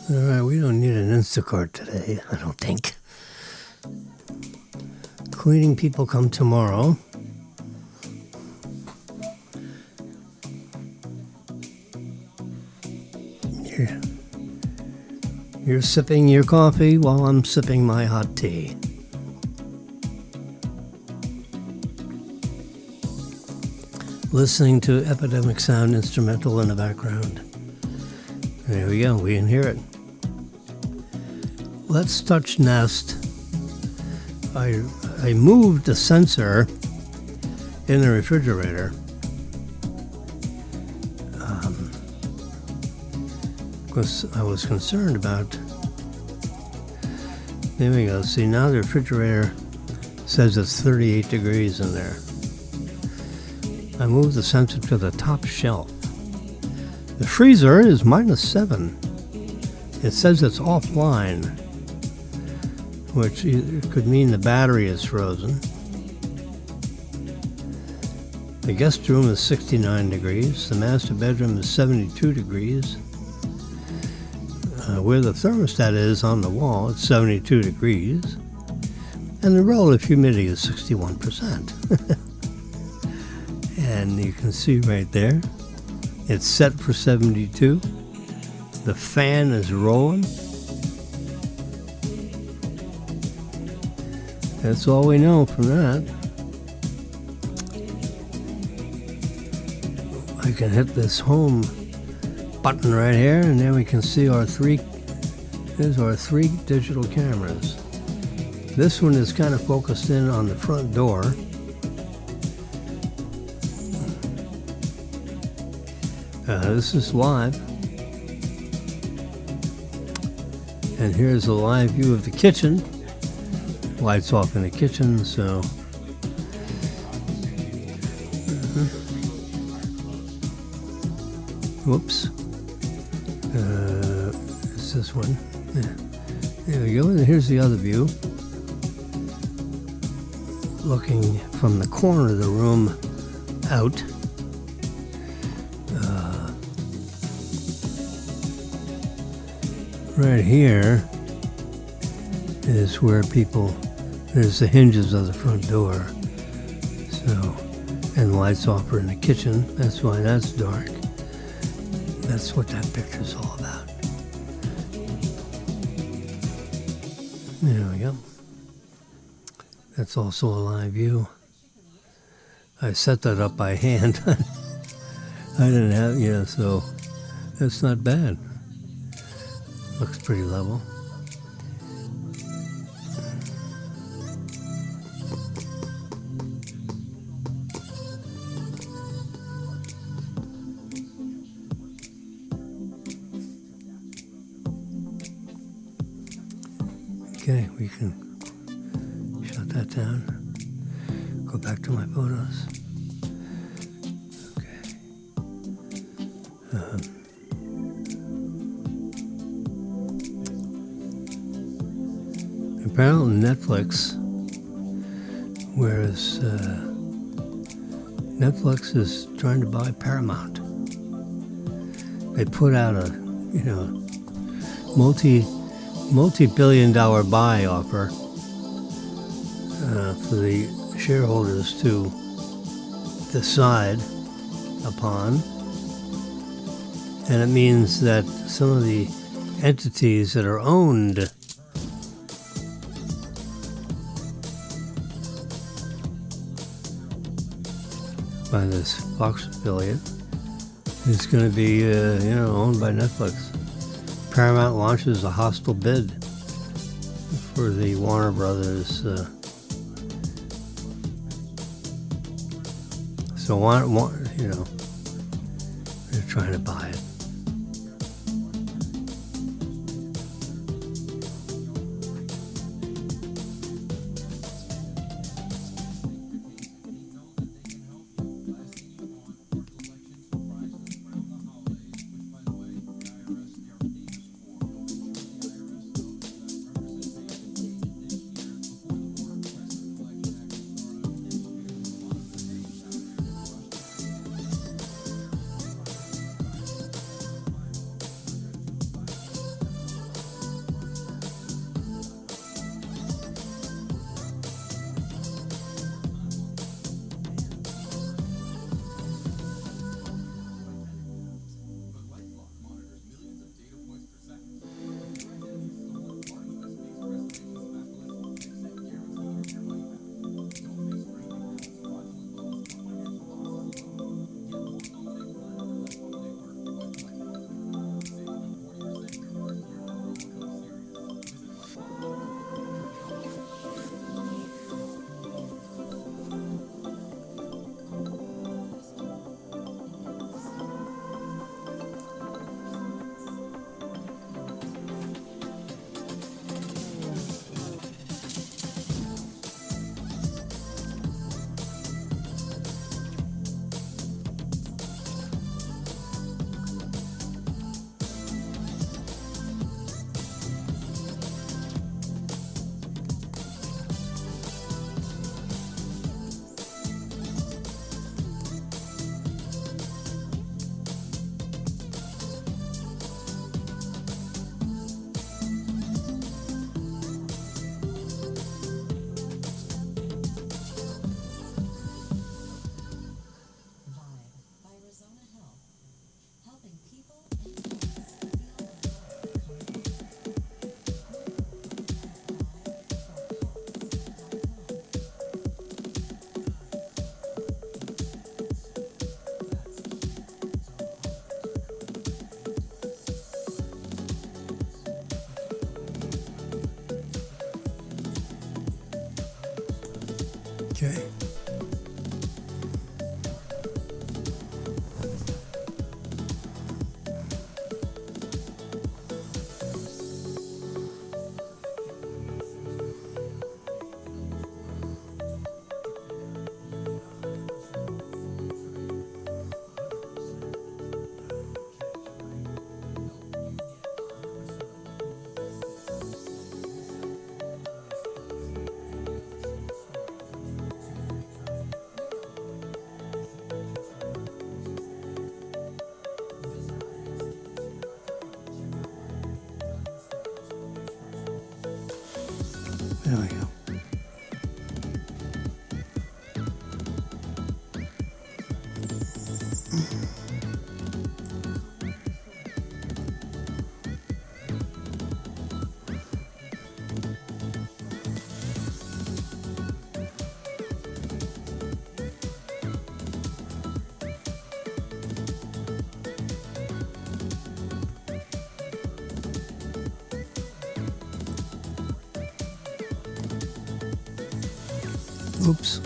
All right, we don't need an Instacart today, I don't think. Cleaning people come tomorrow. You're sipping your coffee while I'm sipping my hot tea. Listening to Epidemic Sound instrumental in the background. There we go, we can hear it. Let's touch Nest. I moved the sensor in the refrigerator because I was concerned about. There we go. See, now the refrigerator says it's 38 degrees in there. I moved the sensor to the top shelf. The freezer is -7. It says it's offline, which could mean the battery is frozen. The guest room is 69 degrees. The master bedroom is 72 degrees. Where the thermostat is on the wall, it's 72 degrees. And the relative humidity is 61%. And you can see right there, it's set for 72. The fan is rolling. That's all we know from that. I can hit this home button right here, and then we can see our three digital cameras. This one is kind of focused in on the front door. This is live. And here's a live view of the kitchen. Lights off in the kitchen, so. Whoops. It's this one. Yeah. There we go. And here's the other view. Looking from the corner of the room out. Right here is where there's the hinges of the front door. So, and the lights off are in the kitchen. That's why that's dark. That's what that picture's all about. There we go. That's also a live view. I set that up by hand. I didn't have, so that's not bad. Looks pretty level. Okay, we can shut that down. Go back to my photos. Okay. Apparently Netflix, whereas Netflix is trying to buy Paramount. They put out a, multi-billion-dollar buy offer for the shareholders to decide upon, and it means that some of the entities that are owned by this Fox affiliate is going to be, owned by Netflix. Paramount launches a hostile bid for the Warner Brothers. So, they're trying to buy it. Okay. There we go. Oops.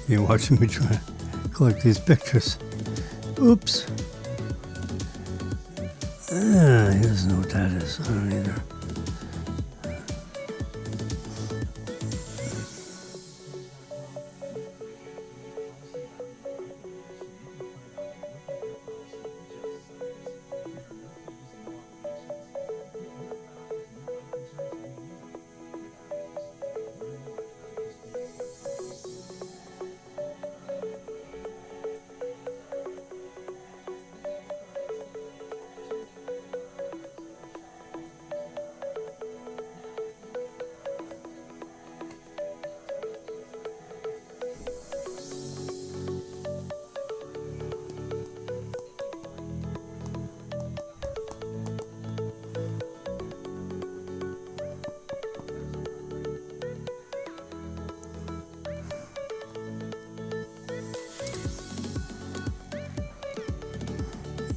You're watching me try to collect these pictures. Oops. He doesn't know what that is. I don't either.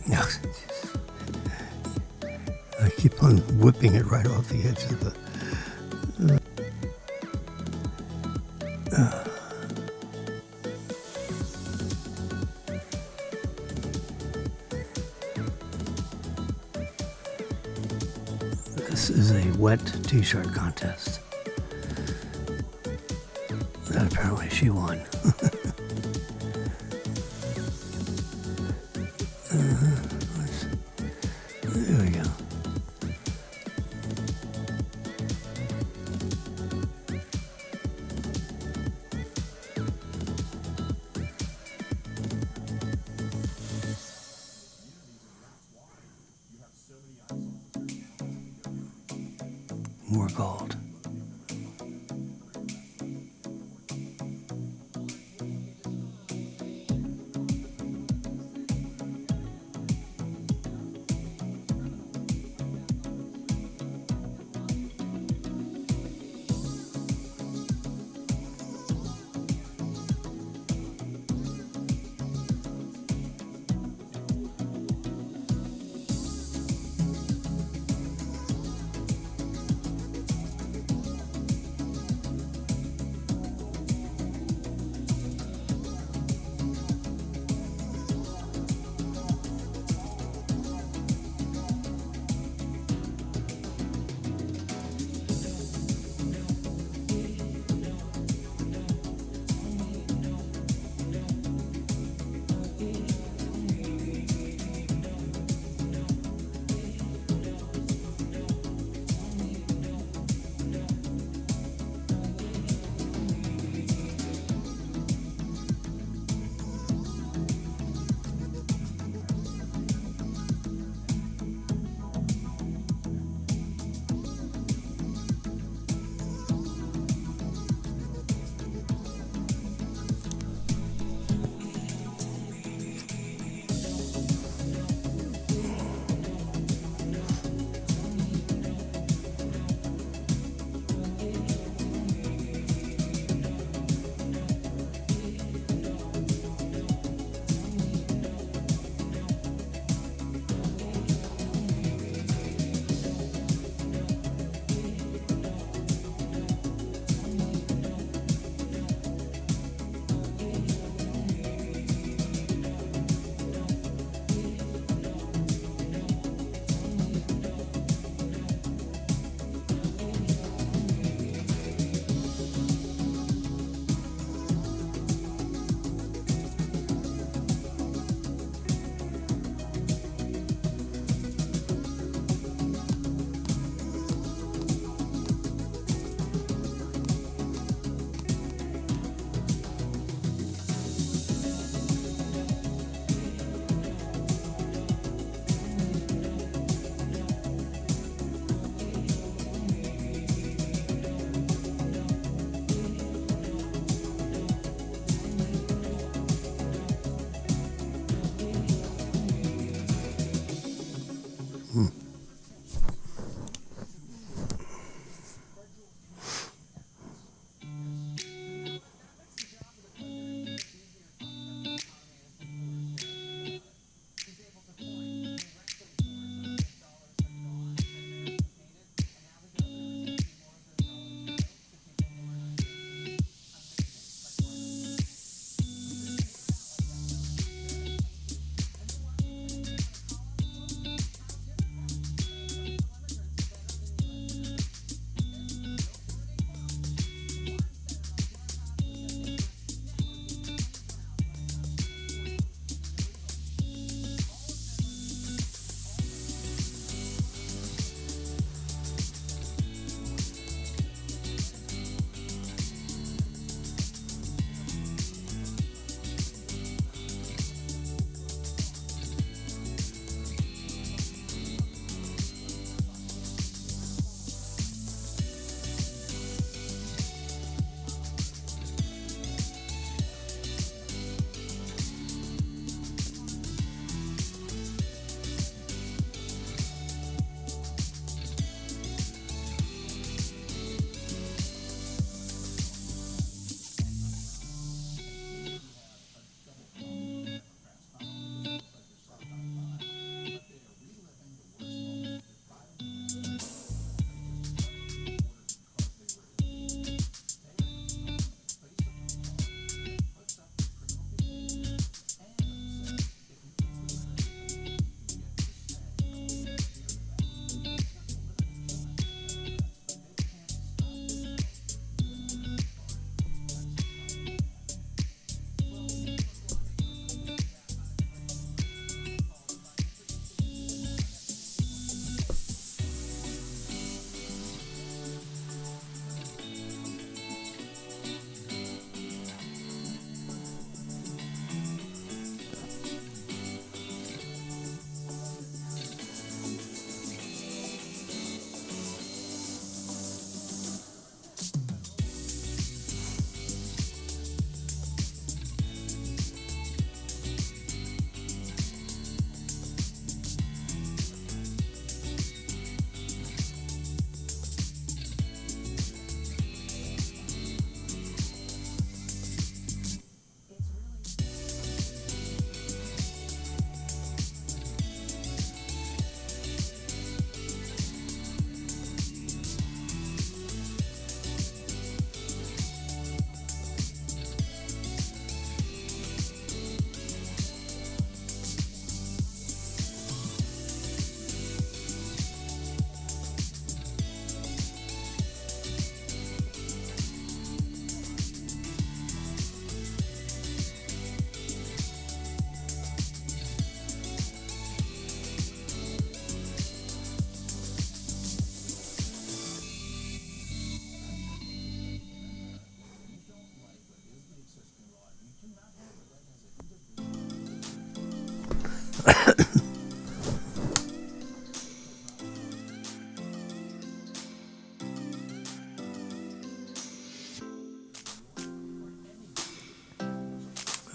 No. I keep on whipping it right off the edge of the... This is a wet t-shirt contest that apparently she won. There we go. More gold.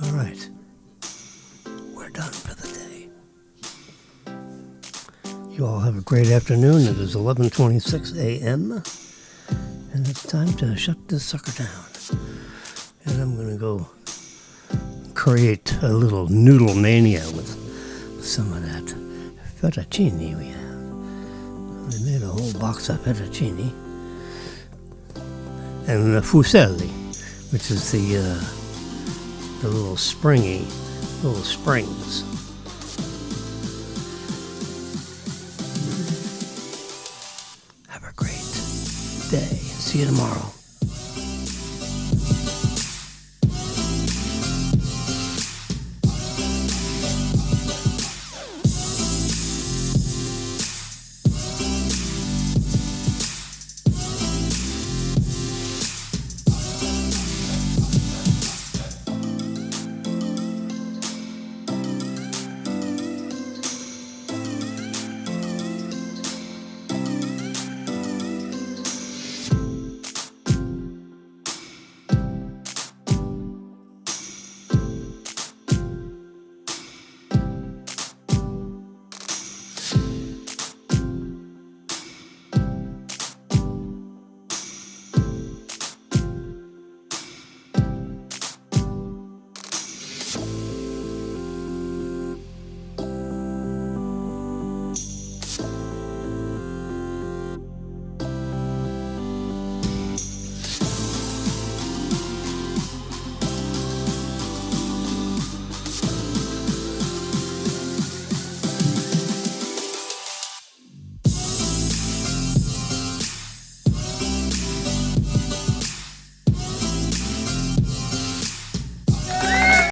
All right. We're done for the day. You all have a great afternoon. It is 11:26 a.m. And it's time to shut this sucker down. And I'm going to go create a little noodle mania with some of that fettuccine we have. I made a whole box of fettuccine. And the fuselli, which is the little springs. Have a great day. See you tomorrow.